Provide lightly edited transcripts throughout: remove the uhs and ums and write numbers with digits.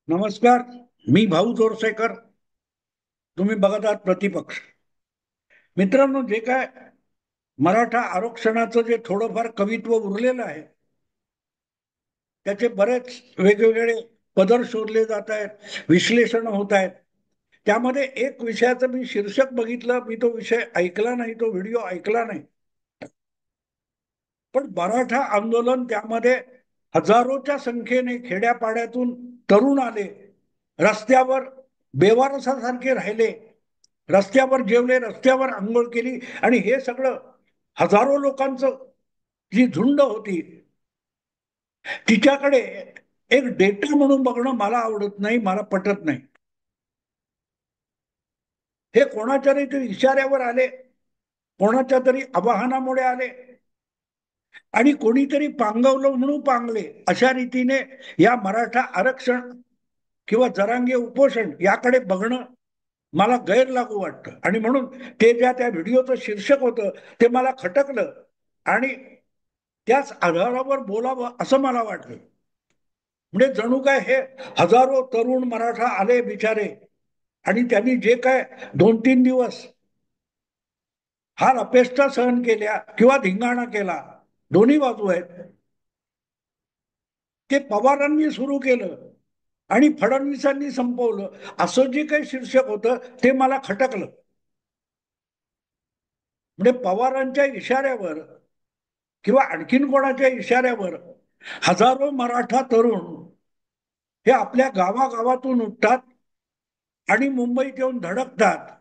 नमस्कार. मी भाऊ तोरसेकर. तुम्ही बघत आहात प्रतिपक्ष. मित्रांनो, जे काय मराठा आरक्षणाचं जे थोडंफार कवित्व उरलेलं आहे, त्याचे बरेच वेगवेगळे पदर शोधले जात आहेत, विश्लेषण होत आहेत. त्यामध्ये एक विषयाचं मी शीर्षक बघितलं, मी तो विषय ऐकला नाही, तो व्हिडिओ ऐकला नाही. पण मराठा आंदोलन, त्यामध्ये हजारोच्या संख्येने खेड्यापाड्यातून तरुण आले, रस्त्यावर बेवारसासारखे राहिले, रस्त्यावर जेवले, रस्त्यावर आंघोळ केली, आणि हे सगळं हजारो लोकांचं जी झुंड होती, तिच्याकडे एक डेटा म्हणून बघणं मला आवडत नाही, मला पटत नाही. हे कोणाच्या तरी इशाऱ्यावर आले, कोणाच्या तरी आवाहनामुळे आले, आणि कोणीतरी पांगवलं म्हणून पांगले, अशा रीतीने या मराठा आरक्षण किंवा जरांगे उपोषण याकडे बघणं मला गैर लागू वाटतं. आणि म्हणून ते त्या व्हिडिओचं शीर्षक होतं, ते मला खटकलं, आणि त्याच आधारावर बोलावं असं मला वाटलं. म्हणजे जणू काय हे हजारो तरुण मराठा आले बिचारे, आणि त्यांनी जे काय 2-3 दिवस हाल अपेष्टा सहन केल्या किंवा धिंगाणा केला, दोन्ही बाजू आहेत, ते पवारांनी सुरू केलं आणि फडणवीसांनी संपवलं, असं जे काही शीर्षक होतं ते मला खटकलं. म्हणजे पवारांच्या इशाऱ्यावर किंवा आणखीन कोणाच्या इशाऱ्यावर हजारो मराठा तरुण हे आपल्या गावागावातून उठतात आणि मुंबईत येऊन धडकतात.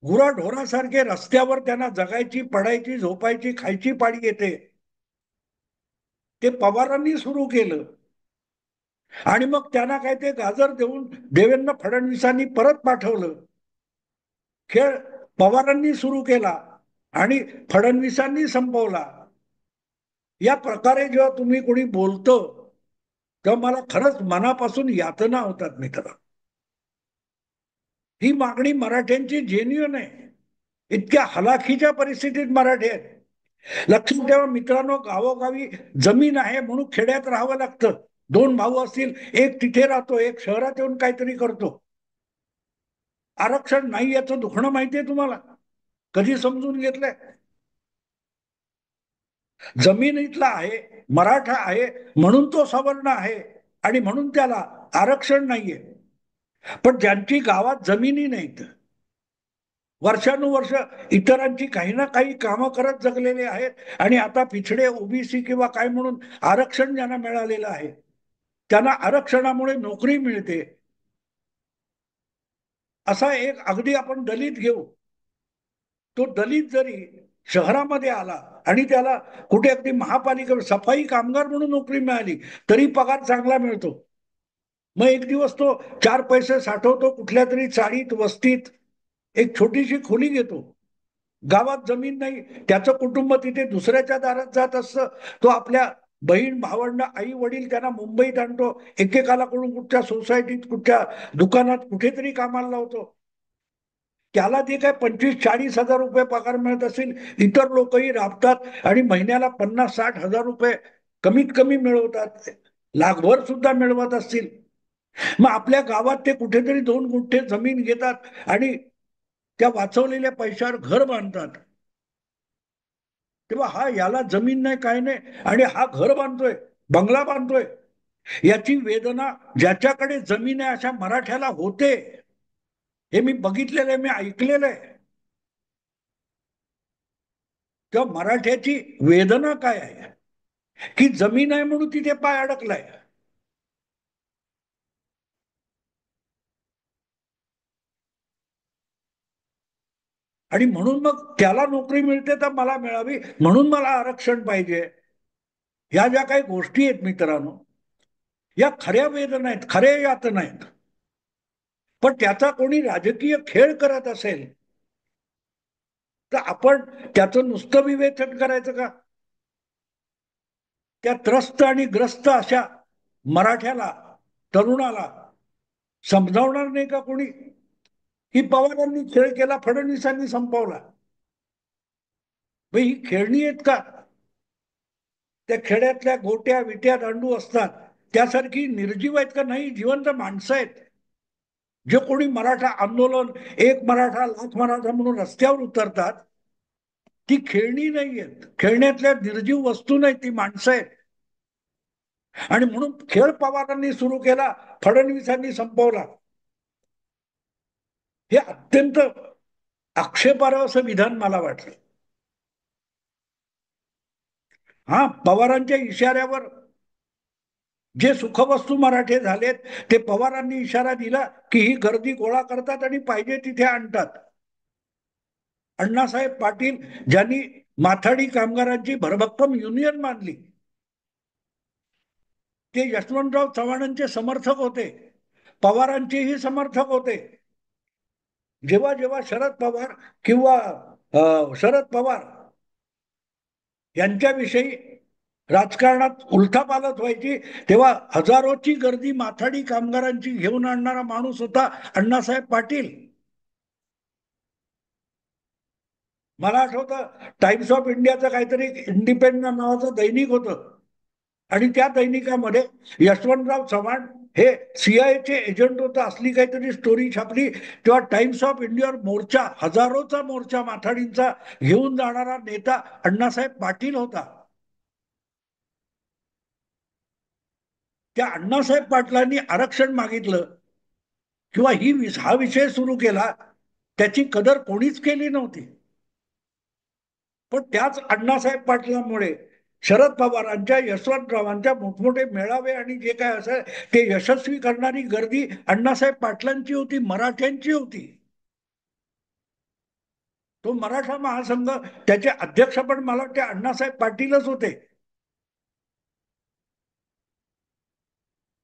गुराढोरासारखे रस्त्यावर त्यांना जगायची, पडायची, झोपायची, खायची पाळी येते. ते पवारांनी सुरू केलं, आणि मग त्यांना काय ते गाजर देऊन देवेंद्र फडणवीसांनी परत पाठवलं. खेळ पवारांनी सुरू केला आणि फडणवीसांनी संपवला. या प्रकारे जेव्हा तुम्ही कोणी बोलतो, तेव्हा मला खरंच मनापासून यातना होतात मित्र. ही मागणी मराठ्यांची जेन्युइन आहे. इतक्या हलाखीच्या परिस्थितीत मराठी आहेत. लक्षात ठेवा मित्रांनो, गावोगावी जमीन आहे म्हणून खेड्यात राहावं लागतं. दोन भाऊ असतील, एक तिथे राहतो, एक शहरात येऊन काहीतरी करतो. आरक्षण नाही याचं दुखणं माहितीये तुम्हाला? कधी समजून घेतलंय? जमिनीतला आहे, मराठा आहे म्हणून तो सवर्ण आहे, आणि म्हणून त्याला आरक्षण नाहीये. पण ज्यांची गावात जमिनी नाहीत, वर्षानुवर्ष इतरांची काही ना काही कामं करत जगलेले आहेत, आणि आता पिछडे, ओबीसी किंवा काय म्हणून आरक्षण ज्यांना मिळालेलं आहे, त्यांना आरक्षणामुळे नोकरी मिळते. असा एक अगदी आपण दलित घेऊ, तो दलित जरी शहरामध्ये आला आणि त्याला कुठे अगदी महापालिका सफाई कामगार म्हणून नोकरी मिळाली, तरी पगार चांगला मिळतो. मग एक दिवस तो 4 पैसे साठवतो, कुठल्या तरी चाळीत, वस्तीत एक छोटीशी खोली घेतो. गावात जमीन नाही, त्याचं कुटुंब तिथे दुसऱ्याच्या दारात जात असतं. तो आपल्या बहीण, भावंड, आई वडील त्यांना मुंबईत आणतो, एकेकाला कडून कुठच्या सोसायटीत, कुठच्या दुकानात कुठेतरी कामाला लावतो. त्याला जे काय 25-40 हजार रुपये पगार मिळत असेल, इतर लोकही राबतात आणि महिन्याला 50-60 हजार रुपये कमीत कमी मिळवतात, लाखभर सुद्धा मिळवत असतील. मग आपल्या गावात ते कुठेतरी 2 गुंठे जमीन घेतात आणि त्या वाचवलेल्या पैशावर घर बांधतात. तेव्हा हा, याला जमीन नाही, काय नाही, आणि हा घर बांधतोय, बंगला बांधतोय, याची वेदना ज्याच्याकडे जमीन आहे अशा मराठ्याला होते. हे मी बघितलेलं आहे, मी ऐकलेलं आहे. तेव्हा मराठ्याची वेदना काय आहे, की जमीन आहे म्हणून तिथे पाय अडकलाय. आणि म्हणून मग त्याला नोकरी मिळते तर मला मिळावी, म्हणून मला आरक्षण पाहिजे. ह्या ज्या काही गोष्टी आहेत मित्रांनो, या खऱ्या वेदना आहेत, खऱ्या यातना आहेत. पण त्याचा कोणी राजकीय खेळ करत असेल, तर आपण त्याचं नुसतं विवेचन करायचं का? त्या त्रस्त आणि ग्रस्त अशा मराठ्याला, तरुणाला समजावणार नाही का कोणी, ही पवारांनी खेळ केला, फडणवीसांनी संपवला? ही खेळणी आहेत का? त्या खेड्यातल्या गोट्या विट्या दांडू असतात, त्यासारखी निर्जीव आहेत का? नाही, जिवंत माणसं आहेत. जे कोणी मराठा आंदोलन, एक मराठा लाख मराठा म्हणून रस्त्यावर उतरतात, ती खेळणी नाही आहेत, खेळण्यातल्या निर्जीव वस्तू नाही, ती माणसं आहेत. आणि म्हणून खेळ पवारांनी सुरू केला, फडणवीसांनी संपवला. हे अत्यंत आक्षेपार्ह असं विधान मला वाटलं. हा, पवारांच्या इशाऱ्यावर जे सुखवस्तू मराठे झालेत, ते पवारांनी इशारा दिला की ही गर्दी गोळा करतात आणि पाहिजे तिथे आणतात. अण्णासाहेब पाटील, ज्यांनी माथाडी कामगारांची भरभक्कम युनियन मानली, ते यशवंतराव चव्हाणांचे समर्थक होते, पवारांचेही समर्थक होते. जेव्हा जेव्हा शरद पवार किंवा शरद पवार यांच्याविषयी राजकारणात उलथापालथ व्हायची, तेव्हा हजारोची गर्दी माथाडी कामगारांची घेऊन आणणारा माणूस होता अण्णासाहेब पाटील. मला आठवतं, टाइम्स ऑफ इंडियाचं काहीतरी इंडिपेंडंट नावाचं दैनिक होतं, आणि त्या दैनिकामध्ये यशवंतराव चव्हाण हे सीआयएचे एजंट होतं असली काहीतरी स्टोरी छापली. तेव्हा टाइम्स ऑफ इंडियावर मोर्चा, हजारोचा मोर्चा माथाडींचा घेऊन जाणारा नेता अण्णासाहेब पाटील होता. त्या अण्णासाहेब पाटलांनी आरक्षण मागितलं किंवा हा विषय सुरू केला, त्याची कदर कोणीच केली नव्हती. पण त्याच अण्णासाहेब पाटलांमुळे शरद पवारांच्या, यशवंतरावांच्या मोठमोठे मेळावे आणि जे काय असेल ते यशस्वी करणारी गर्दी अण्णासाहेब पाटलांची होती, मराठ्यांची होती. तो मराठा महासंघ, त्याचे अध्यक्ष पण मला वाटते अण्णासाहेब पाटीलच होते.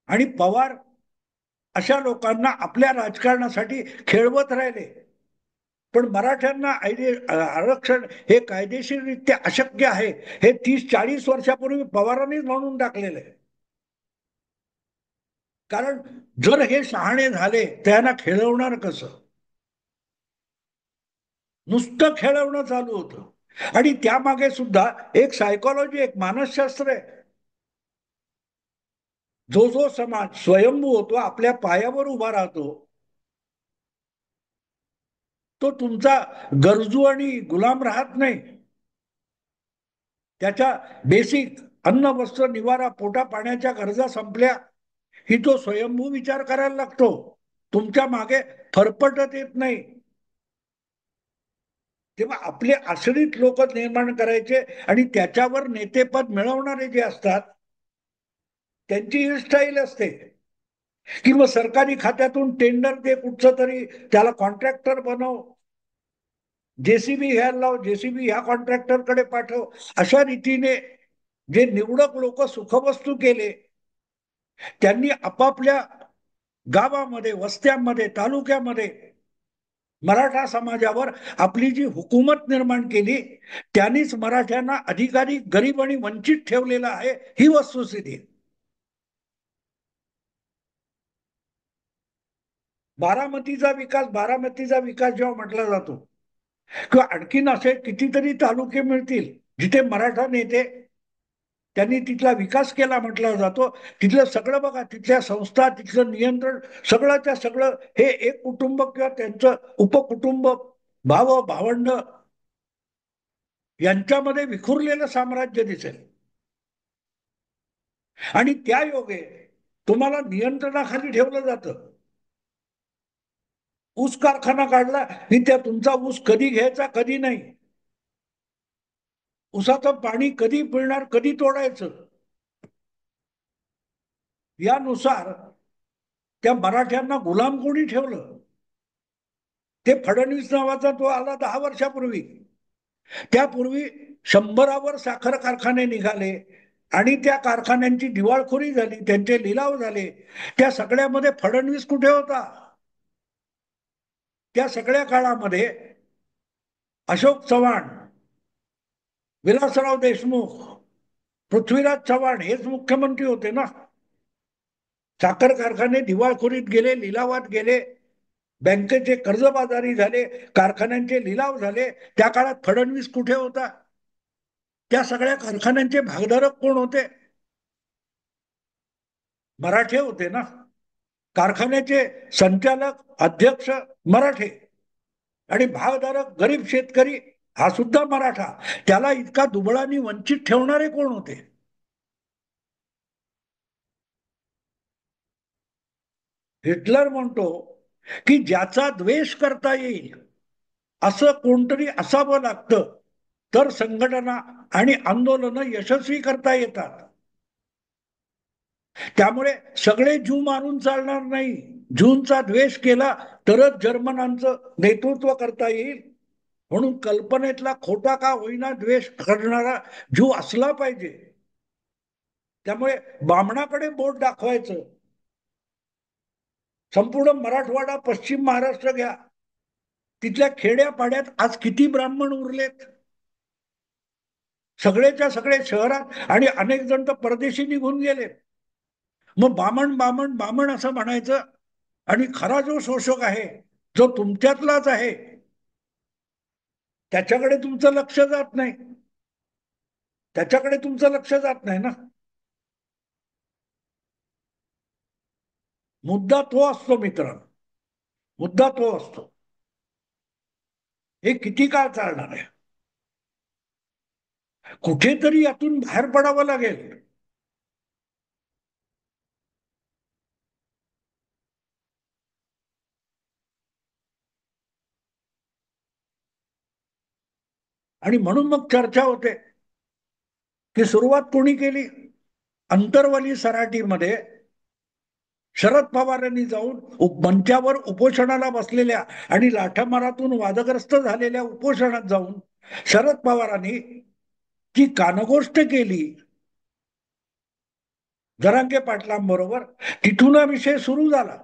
आणि पवार अशा लोकांना आपल्या राजकारणासाठी खेळवत राहिले. पण मराठ्यांना आरक्षण हे कायदेशीररित्या अशक्य आहे, हे 30-40 वर्षापूर्वी पवारांनीच म्हणून टाकलेलं आहे. कारण जर हे शहाणे झाले, त्यांना खेळवणार कसं? नुसतं खेळवणं चालू होतं. आणि त्यामागे सुद्धा एक सायकोलॉजी, एक मानसशास्त्र आहे. जो जो समाज स्वयंभू होतो, आपल्या पायावर उभा राहतो, तो तुमचा गरजू आणि गुलाम राहत नाही. त्याच्या बेसिक अन्न, वस्त्र, निवारा, पोटा पाण्याच्या गरजा संपल्या ही तो स्वयंभू विचार करायला लागतो. तुमच्या मागे फरफटत येत नाही. तेव्हा आपले आश्रित लोक निर्माण करायचे, आणि त्याच्यावर नेतेपद मिळवणारे जे असतात त्यांची ही स्टाईल असते की मग सरकारी खात्यातून टेंडर दे, कुठचं तरी त्याला कॉन्ट्रॅक्टर बनव, जेसीबी घ्यायला लाव, जेसीबी ह्या कॉन्ट्रॅक्टरकडे पाठव. अशा रीतीने जे निवडक लोक सुखवस्तू केले, त्यांनी आपापल्या गावामध्ये, वस्त्यांमध्ये, तालुक्यामध्ये मराठा समाजावर आपली जी हुकूमत निर्माण केली, त्यांनीच मराठ्यांना अधिकारी, गरीब आणि वंचित ठेवलेला आहे, ही वस्तुस्थिती. बारामतीचा विकास जेव्हा म्हटला जातो, किंवा आणखीन असे कितीतरी तालुके मिळतील जिथे मराठा नेते त्यांनी तिथला विकास केला म्हटला जातो, तिथलं सगळं बघा, तिथल्या संस्था, तिथलं नियंत्रण, सगळंच्या सगळं हे एक कुटुंब किंवा त्यांचं उपकुटुंब, भाव भावंड यांच्यामध्ये विखुरलेलं साम्राज्य दिसेल. आणि त्या योगे तुम्हाला नियंत्रणाखाली ठेवलं जातं. ऊस कारखाना काढला की त्या तुमचा ऊस कधी घ्यायचा, कधी नाही, ऊसाचं पाणी कधी पिळणार, कधी तोडायचं, यानुसार त्या मराठ्यांना गुलाम कोणी ठेवलं? ते फडणवीस नावाचा तो आला 10 वर्षापूर्वी. त्यापूर्वी 100वर साखर कारखाने निघाले आणि त्या कारखान्यांची दिवाळखोरी झाली, त्यांचे लिलाव झाले. त्या सगळ्यामध्ये फडणवीस कुठे होता? त्या सगळ्या काळामध्ये अशोक चव्हाण, विलासराव देशमुख, पृथ्वीराज चव्हाण हेच मुख्यमंत्री होते ना. साखर कारखाने दिवाळखोरीत गेले, लिलावात गेले, बँकेचे कर्जबाजारी झाले, कारखान्यांचे लिलाव झाले. त्या काळात फडणवीस कुठे होता? त्या सगळ्या कारखान्यांचे भागधारक कोण होते? मराठे होते ना. कारखान्याचे संचालक अध्यक्ष मराठे आणि भागधारक गरीब शेतकरी हा सुद्धा मराठा. त्याला इतका दुबळा आणि वंचित ठेवणारे कोण होते? हिटलर म्हणतो की ज्याचा द्वेष करता येईल असं कोणतरी असावं लागतं, तर संघटना आणि आंदोलन यशस्वी करता येतात. त्यामुळे सगळे ज्यू मारून चालणार नाही. ज्यूंचा द्वेष केला तरच जर्मनांचं नेतृत्व करता येईल. म्हणून कल्पनेतला खोटा का होईना द्वेष करणारा ज्यू असला पाहिजे. त्यामुळे बामणाकडे बोट दाखवायचं. संपूर्ण मराठवाडा, पश्चिम महाराष्ट्र घ्या, तिथल्या खेड्यापाड्यात आज किती ब्राह्मण उरलेत? सगळेच्या सगळे शहरात आणि अनेक जण तर परदेशी निघून गेले. मग बामण बामण बामण असं म्हणायचं, आणि खरा जो शोषक आहे, जो तुमच्यातलाच आहे, त्याच्याकडे तुमचं लक्ष जात नाही. त्याच्याकडे तुमचं लक्ष जात नाही ना. मुद्दा तो असतो मित्रांनो, मुद्दा तो असतो. हे किती काळ चालणार आहे? कुठेतरी यातून बाहेर पडावं लागेल. आणि म्हणून मग चर्चा होते की सुरुवात कोणी केली? अंतरवली सराटीमध्ये शरद पवारांनी जाऊन मंचावर उपोषणाला बसलेल्या आणि लाठामारातून वादग्रस्त झालेल्या उपोषणात जाऊन शरद पवारांनी जी कानगोष्ट केली जरांगे पाटलांबरोबर, तिथून हा विषय सुरू झाला.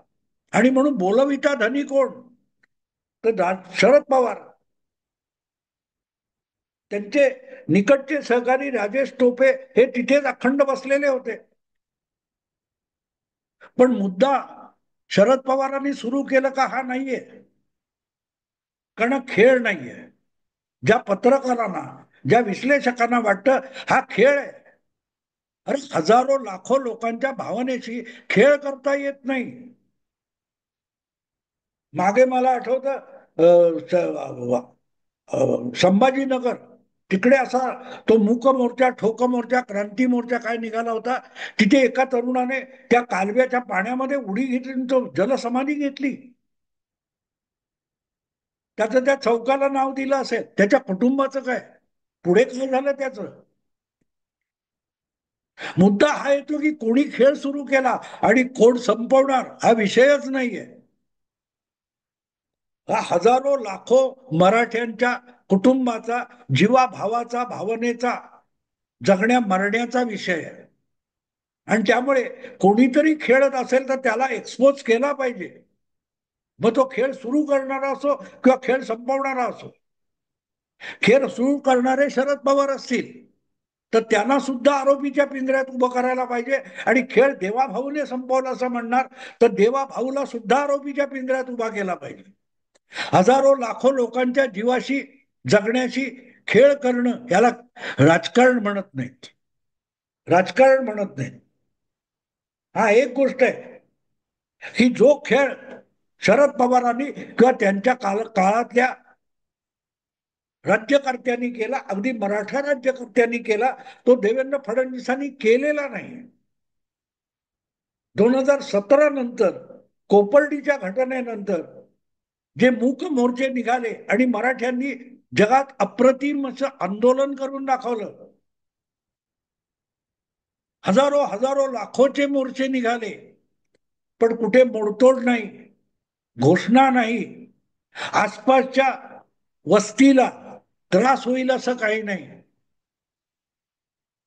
आणि म्हणून बोलविता धनी कोण? तर शरद पवार. त्यांचे निकटचे सहकारी राजेश टोपे हे तिथेच अखंड बसलेले होते. पण मुद्दा शरद पवारांनी सुरू केलं का हा नाहीये. कारण खेळ नाहीये. ज्या पत्रकारांना, ज्या विश्लेषकांना वाटतं हा खेळ आहे, अरे हजारो लाखो लोकांच्या भावनेशी खेळ करता येत नाही. मागे मला आठवतं संभाजीनगर तिकडे असा तो मूक मोर्चा, ठोक मोर्चा, क्रांती मोर्चा काय निघाला होता. तिथे एका तरुणाने त्या कालव्याच्या पाण्यामध्ये उडी घेतली, तो जलसमाधी घेतली. त्याचं त्या चौकाला नाव दिलं असेल. त्याच्या कुटुंबाचं काय, पुढे काय झालं त्याचं? मुद्दा हा येतो की कोणी खेळ सुरू केला आणि कोण संपवणार हा विषयच नाहीये. हा हजारो लाखो मराठ्यांच्या कुटुंबाचा, जीवाभावाचा, भावनेचा, जगण्या मरण्याचा विषय आहे. आणि त्यामुळे कोणीतरी खेळत असेल तर त्याला एक्सपोज केला पाहिजे. मग तो खेळ सुरू करणारा असो किंवा खेळ संपवणारा असो. खेळ सुरू करणारे शरद पवार असतील तर त्यांना सुद्धा आरोपीच्या पिंजऱ्यात उभं करायला पाहिजे. आणि खेळ देवाभाऊने संपवला असं म्हणणार तर देवाभाऊला सुद्धा आरोपीच्या पिंजऱ्यात उभा केला पाहिजे. हजारो लाखो लोकांच्या जीवाशी जगण्याशी खेळ करणं याला राजकारण म्हणत नाहीत. राजकारण म्हणत नाहीत. हा एक गोष्ट आहे की जो खेळ शरद पवारांनी किंवा त्यांच्या काळातल्या राज्यकर्त्यांनी केला, अगदी मराठा राज्यकर्त्यांनी केला, तो देवेंद्र फडणवीसांनी केलेला नाही. 2017 नंतर कोपर्डीच्या घटनेनंतर जे मूक मोर्चे निघाले आणि मराठ्यांनी जगात अप्रतिम असं आंदोलन करून दाखवलं. हजारो हजारो लाखोचे मोर्चे निघाले, पण कुठे मोडतोड नाही, घोषणा नाही, आसपासच्या वस्तीला त्रास होईल असं काही नाही.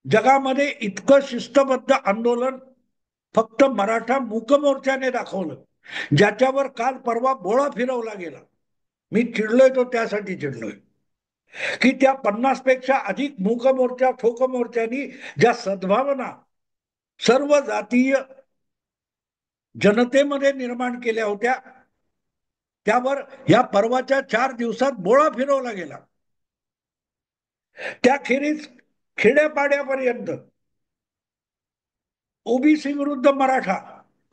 जगामध्ये इतकं शिस्तबद्ध आंदोलन फक्त मराठा मूक मोर्चाने दाखवलं, ज्याच्यावर काल परवा बोळा फिरवला गेला. मी चिडलोय तो त्यासाठी चिडलोय की त्या 50 पेक्षा अधिक मूक मोर्चा, ठोक मोर्चानी ज्या सद्भावना सर्व जातीय जनतेमध्ये निर्माण केल्या होत्या, त्यावर या पर्वाच्या 4 दिवसात बोळा फिरवला गेला. त्याखेरीज खेड्यापाड्यापर्यंत ओबीसी विरुद्ध मराठा,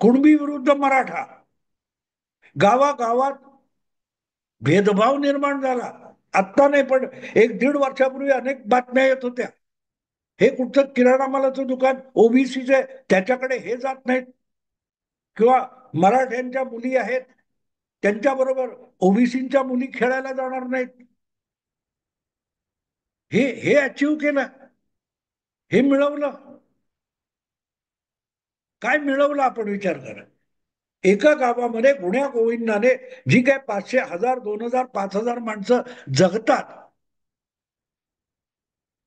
कुणबी विरुद्ध मराठा, गावागावात भेदभाव निर्माण झाला. आत्ता नाही पण एक दीड वर्षापूर्वी अनेक बातम्या येत होत्या. हे कुठचं किराणा मालाचं दुकान ओबीसीचे, त्याच्याकडे हे जात नाहीत, किंवा मराठ्यांच्या मुली आहेत त्यांच्याबरोबर ओबीसीच्या मुली खेळायला जाणार नाहीत. हे हे अचीव केलं, हे मिळवलं. काय मिळवलं आपण विचार करा. एका गावामध्ये गुण्या गोविंदाने जी काय 500, 1000, 2000, 5000 माणसं जगतात,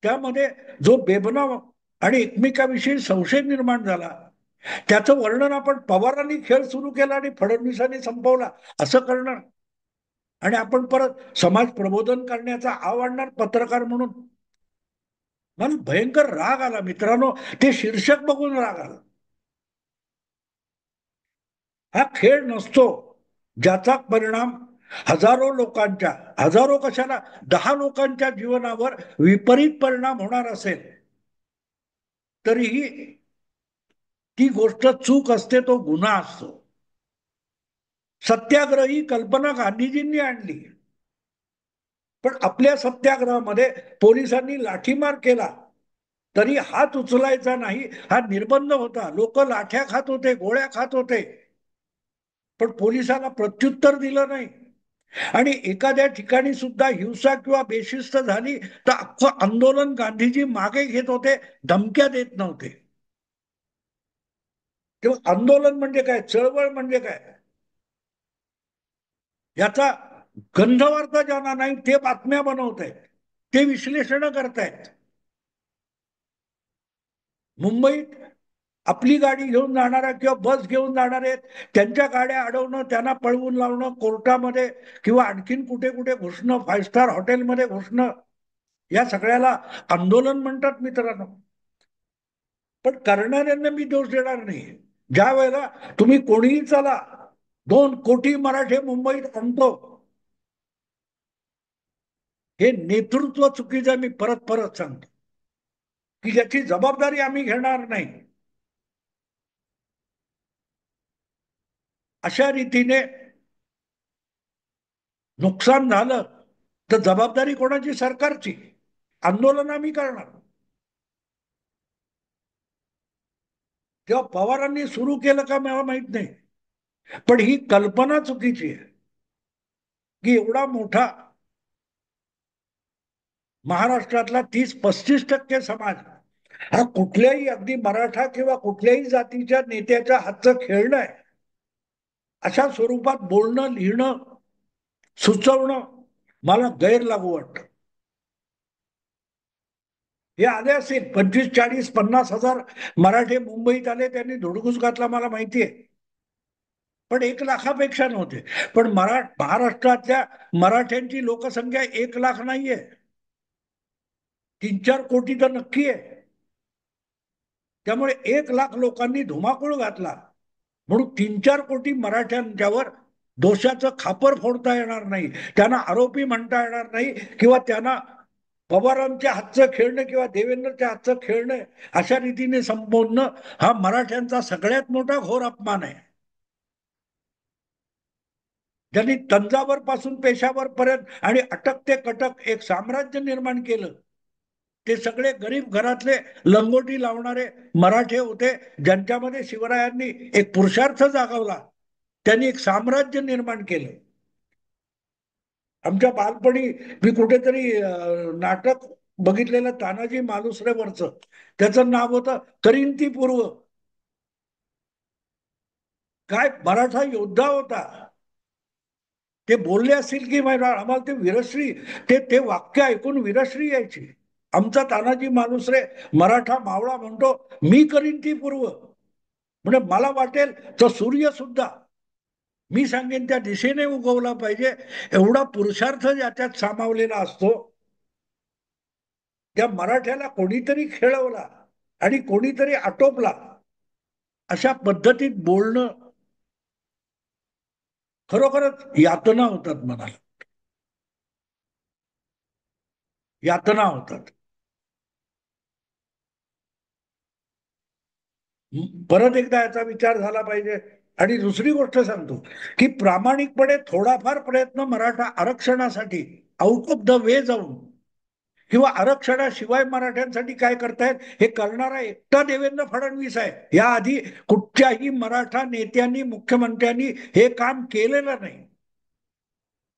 त्यामध्ये जो बेबनाव आणि एकमेकाविषयी संशय निर्माण झाला, त्याचं वर्णन आपण पवारांनी खेळ सुरू केला आणि फडणवीसांनी संपवला असं करणं, आणि आपण परत समाज प्रबोधन करण्याचा आणणार पत्रकार म्हणून. मला भयंकर राग आला मित्रांनो, ते शीर्षक बघून राग आला. हा खेळ नसतो ज्याचा परिणाम हजारो लोकांच्या, हजारो कशाला 10 लोकांच्या जीवनावर विपरीत परिणाम होणार असेल तरीही ती गोष्ट चूक असते, तो गुन्हा असतो. सत्याग्रह ही कल्पना गांधीजींनी आणली, पण आपल्या सत्याग्रहामध्ये पोलिसांनी लाठीमार केला तरी हात उचलायचा नाही हा निर्बंध होता. लोक लाठ्या खात होते, गोळ्या खात होते, पण पोलिसांना प्रत्युत्तर दिलं नाही. आणि एखाद्या ठिकाणी सुद्धा हिंसा किंवा बेशिस्त झाली तर अख्खं आंदोलन गांधीजी मागे घेत होते, धमक्या देत नव्हते. तेव्हा आंदोलन म्हणजे काय, चळवळ म्हणजे काय, याचा गंधवार्थ ज्यांना नाही ते बातम्या बनवत आहेत, ते विश्लेषण करतायत. मुंबईत आपली गाडी घेऊन जाणाऱ्या किंवा बस घेऊन जाणारे त्यांच्या गाड्या अडवणं, त्यांना पळवून लावणं, कोर्टामध्ये किंवा आणखीन कुठे कुठे घुसणं, 5 स्टार हॉटेलमध्ये घुसणं, या सगळ्याला आंदोलन म्हणतात मित्रांनो. पण करणाऱ्यांना मी दोष देणार नाही. ज्या वेळेला तुम्ही कोणीही चला, 2 कोटी मराठे मुंबईत आणतो, हे नेतृत्व चुकीचं मी परत परत सांगतो, की याची जबाबदारी आम्ही घेणार नाही. अशा रीतीने नुकसान झालं तर जबाबदारी कोणाची, सरकारची. आंदोलन आम्ही करणार. तेव्हा पवारांनी सुरू केलं का मला माहित नाही, पण ही कल्पना चुकीची आहे की एवढा मोठा महाराष्ट्रातला 30-35% समाज हा कुठल्याही अगदी मराठा किंवा कुठल्याही जातीच्या नेत्याच्या हातचं खेळणं आहे, अशा स्वरूपात बोलणं, लिहिणं, सुचवणं मला गैर लागू वाटतं. हे आले असेल 25, 40, 50 हजार मराठे मुंबईत आले, त्यांनी धुडगूस घातला मला माहिती आहे, पण 1 लाखापेक्षा नव्हते. पण महाराष्ट्रातल्या मराठ्यांची लोकसंख्या 1 लाख नाहीये, 3-4 कोटी तर नक्की आहे. त्यामुळे 1 लाख लोकांनी धुमाकूळ घातला म्हणून 3-4 कोटी मराठ्यांच्यावर दोषाचं खापर फोडता येणार नाही, त्यांना आरोपी म्हणता येणार नाही, किंवा त्यांना पवारांच्या हातचं खेळणं किंवा देवेंद्रच्या हातचं खेळणं अशा रीतीने संबोधणं हा मराठ्यांचा सगळ्यात मोठा घोर अपमान आहे. ज्यांनी तंजावर पासून पेशावर पर्यंत आणि अटक ते कटक एक साम्राज्य निर्माण केलं, ते सगळे गरीब घरातले लंगोटी लावणारे मराठे होते, ज्यांच्यामध्ये शिवरायांनी एक पुरुषार्थ जागवला, त्यांनी एक साम्राज्य निर्माण केलं. आमच्या बालपणी मी कुठेतरी नाटक बघितलेलं तानाजी मालुसरेवरचं, त्याचं नाव होतं करिंती पूर्व. काय मराठा योद्धा होता. ते बोलले असतील की आम्हाला ते विरश्री, ते वाक्य ऐकून विरश्री यायची. आमचा तानाजी मालुसरे मराठा मावळा म्हणतो, मी करीन ती पूर्व. म्हणजे मला वाटेल तर सूर्य सुद्धा मी सांगेन त्या दिशेने उगवला पाहिजे, एवढा पुरुषार्थ ज्याच्यात सामावलेला असतो. त्या मराठ्याला कोणीतरी खेळवला आणि कोणीतरी आटोपला, अशा पद्धतीत बोलणं खरोखरच यातना होतात मनाला, यातना होतात. परत एकदा याचा विचार झाला पाहिजे. आणि दुसरी गोष्ट सांगतो की प्रामाणिकपणे थोडाफार प्रयत्न मराठा आरक्षणासाठी आउट ऑफ द वे जाऊन किंवा आरक्षणाशिवाय मराठ्यांसाठी काय करतायत हे करणारा एकटा देवेंद्र फडणवीस आहे. याआधी कुठच्याही मराठा नेत्यांनी मुख्यमंत्र्यांनी हे काम केलेलं नाही.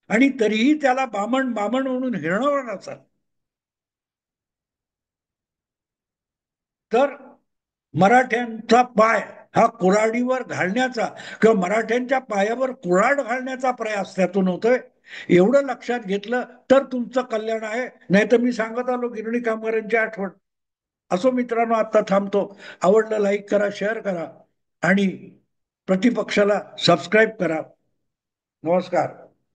आणि तरीही त्याला बामण बामण म्हणून हिणवलं नसतं. तर मराठ्यांचा पाय हा कुऱ्हाडीवर घालण्याचा किंवा मराठ्यांच्या पायावर कुऱ्हाड घालण्याचा प्रयास त्यातून होतोय. एवढं लक्षात घेतलं तर तुमचं कल्याण आहे. नाही तर मी सांगत आलो गिरणी कामगारांची आठवण. असो मित्रांनो, आता थांबतो. आवडलं लाईक करा, शेअर करा आणि प्रतिपक्षाला सबस्क्राईब करा. नमस्कार.